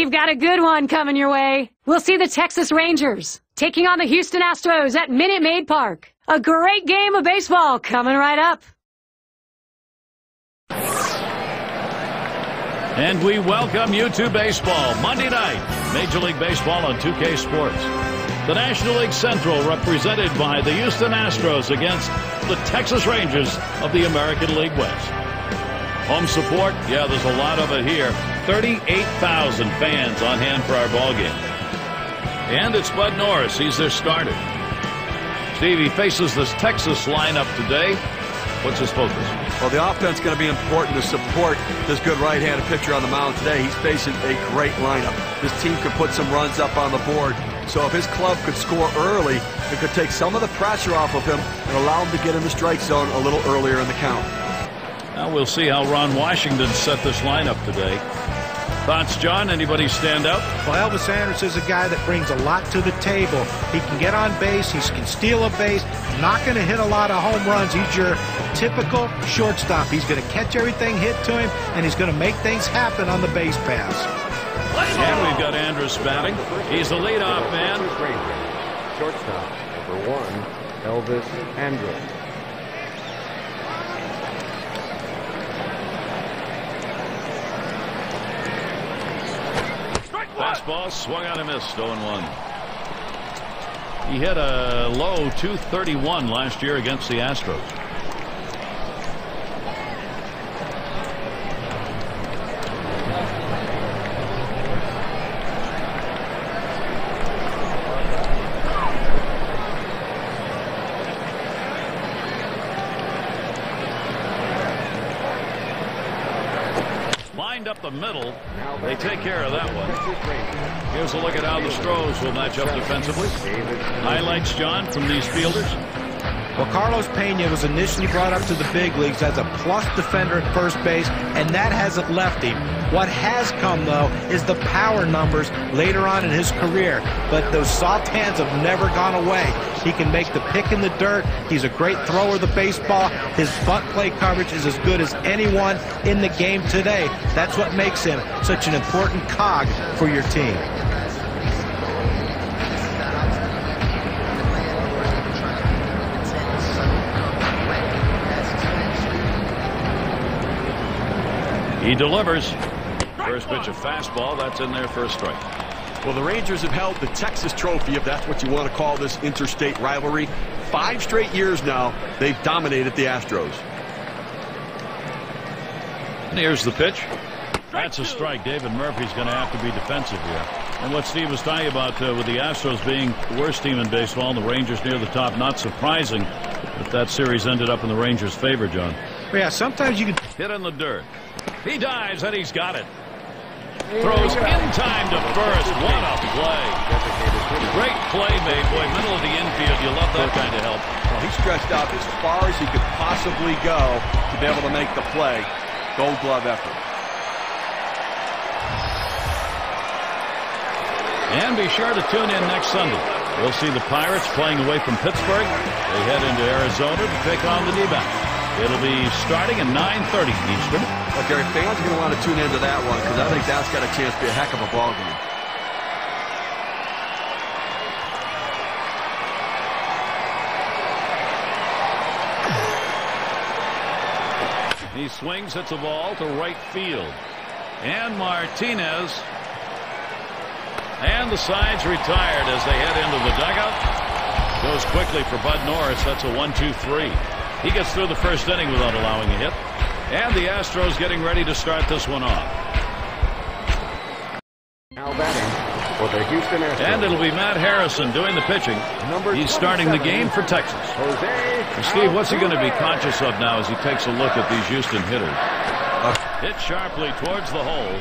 You've got a good one coming your way. We'll see the Texas Rangers taking on the Houston Astros at Minute Maid Park. A great game of baseball coming right up. And we welcome you to baseball. Monday night, Major League Baseball on 2K Sports. The National League Central represented by the Houston Astros against the Texas Rangers of the American League West. Home support, yeah, there's a lot of it here. 38,000 fans on hand for our ball game. And it's Bud Norris. He's their starter. Steve, he faces this Texas lineup today. What's his focus? Well, the offense is going to be important to support this good right-handed pitcher on the mound today. He's facing a great lineup. This team could put some runs up on the board. So if his club could score early, it could take some of the pressure off of him and allow him to get in the strike zone a little earlier in the count. Now we'll see how Ron Washington set this lineup today. Thoughts, John? Anybody stand out? Well, Elvis Andrus is a guy that brings a lot to the table. He can get on base. He can steal a base. Not going to hit a lot of home runs. He's your typical shortstop. He's going to catch everything hit to him, and he's going to make things happen on the base pass. And we've got Andrus batting. He's the leadoff man. Shortstop, number 1, Elvis Andrus. Fastball swung on and missed. 0-1. He hit a low 231 last year against the Astros. Lined up the middle. They take care of that one. Here's a look at how the Astros will match up defensively. Highlights, John, from these fielders. Well, Carlos Pena was initially brought up to the big leagues as a plus defender at first base, and that hasn't left him. What has come, though, is the power numbers later on in his career. But those soft hands have never gone away. He can make the pick in the dirt. He's a great thrower of the baseball. His bunt play coverage is as good as anyone in the game today. That's what makes him such an important cog for your team. He delivers. First pitch, a fastball. That's in there for a strike. Well, the Rangers have held the Texas Trophy, if that's what you want to call this interstate rivalry. 5 straight years now, they've dominated the Astros. And here's the pitch. That's a strike. David Murphy's going to have to be defensive here. And what Steve was talking about with the Astros being the worst team in baseball and the Rangers near the top, not surprising if that series ended up in the Rangers' favor, John. Well, yeah, sometimes you can hit in the dirt. He dives, and he's got it. Throws in time to first. What a play. Great play made. Boy, middle of the infield. You love that kind of help. Well, he stretched out as far as he could possibly go to be able to make the play. Gold glove effort. And be sure to tune in next Sunday. We'll see the Pirates playing away from Pittsburgh. They head into Arizona to take on the D-backs. It'll be starting at 9:30 Eastern. Well, Gary, fans are going to want to tune into that one because I think that's got a chance to be a heck of a ball game. He swings, hits a ball to right field. And Martinez. And the side's retired as they head into the dugout. Goes quickly for Bud Norris. That's a 1-2-3. He gets through the first inning without allowing a hit. And the Astros getting ready to start this one off. Now batting for the Houston Astros. And it'll be Matt Harrison doing the pitching. He's starting the game for Texas. Steve, what's he going to be conscious of now as he takes a look at these Houston hitters? Hit sharply towards the hole.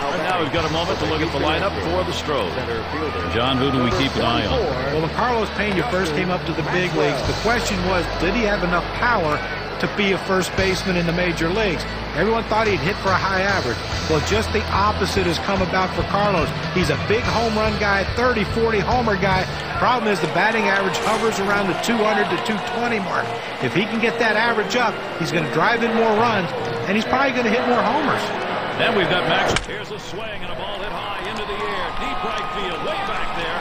And now we've got a moment to look at the lineup for the Astros. John, who do we keep an eye on? Well, when Carlos Pena first came up to the big leagues, the question was, did he have enough power to be a first baseman in the major leagues? Everyone thought he'd hit for a high average. Well, just the opposite has come about for Carlos. He's a big home run guy, 30, 40 homer guy. Problem is the batting average hovers around the 200 to 220 mark. If he can get that average up, he's going to drive in more runs, and he's probably going to hit more homers. And we've got Max. Here's a swing and a ball hit high into the air. Deep right field. Way back there.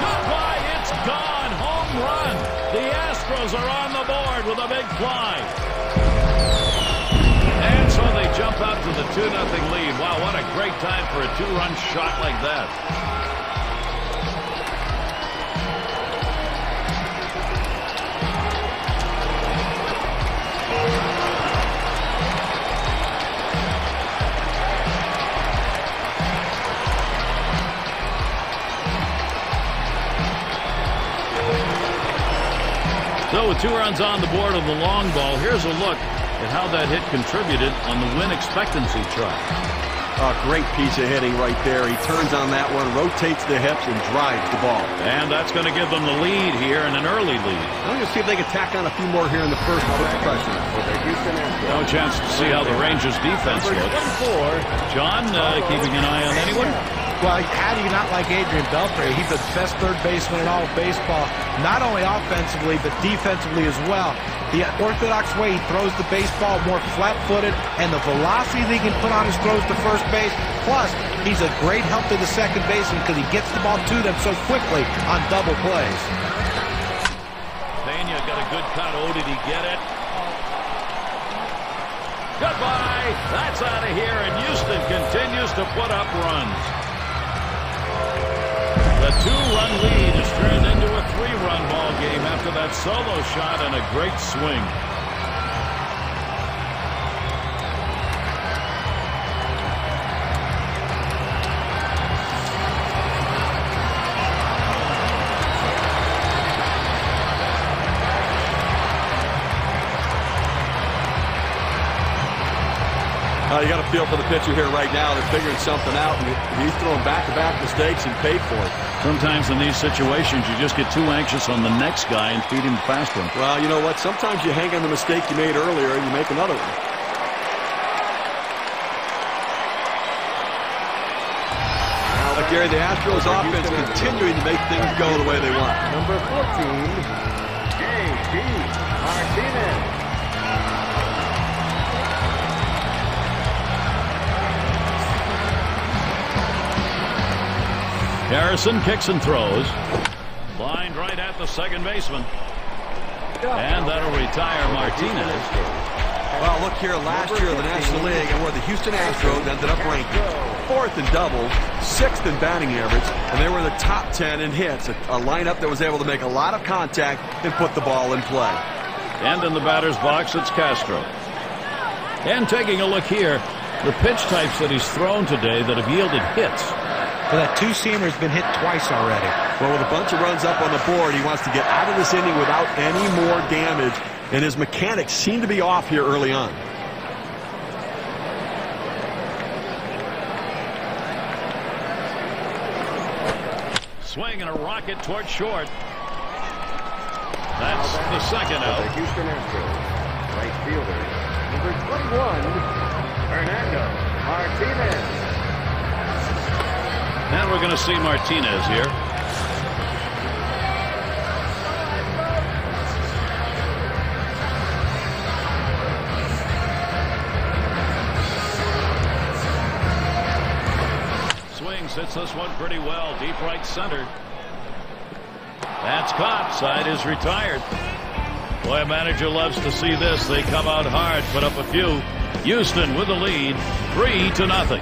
Goodbye. It's gone. Home run. The Astros are on the board with a big fly. And so they jump out to the 2-0 lead. Wow, what a great time for a 2-run shot like that. So with 2 runs on the board on the long ball, here's a look at how that hit contributed on the win expectancy chart. A great piece of hitting right there. He turns on that one, rotates the hips, and drives the ball. And that's going to give them the lead here, and an early lead. I'm going to see if they can tack on a few more here in the first and put the pressure. No chance to see how the Rangers defense looks. John, keeping an eye on anyone? Well, how do you not like Adrian Beltre? He's the best third baseman in all of baseball, not only offensively, but defensively as well. The orthodox way he throws the baseball, more flat-footed, and the velocity that he can put on his throws to first base. Plus, he's a great help to the second baseman because he gets the ball to them so quickly on double plays. Pena got a good cut. Oh, did he get it? Goodbye. That's out of here, and Houston continues to put up runs. The 2-run lead is turned into a 3-run ball game after that solo shot and a great swing. You got a feel for the pitcher here right now. They're figuring something out, and he's throwing back-to-back mistakes and paid for it. Sometimes in these situations, you just get too anxious on the next guy and feed him fast one. Well, you know what? Sometimes you hang on the mistake you made earlier and you make another one. Now, Gary, the Astros offense continuing to make things go the way they want. Number 14, J.D. Martinez. Harrison kicks and throws. Lined right at the second baseman. And that'll retire Martinez. Well, look here, last year in the National League and where the Houston Astros ended up ranking 4th in doubles, 6th in batting average, and they were in the top 10 in hits. A lineup that was able to make a lot of contact and put the ball in play. And in the batter's box, it's Castro. And taking a look here, the pitch types that he's thrown today that have yielded hits. Well, that 2-seamer's been hit twice already. Well, with a bunch of runs up on the board, he wants to get out of this inning without any more damage, and his mechanics seem to be off here early on. Swing and a rocket toward short. That's the second out. The Houston Astros, right fielder, number 21, Fernando Martinez. And we're going to see Martinez here. Swings, hits this one pretty well. Deep right center. That's caught. Side is retired. Boy, a manager loves to see this. They come out hard, put up a few. Houston with the lead, 3-0.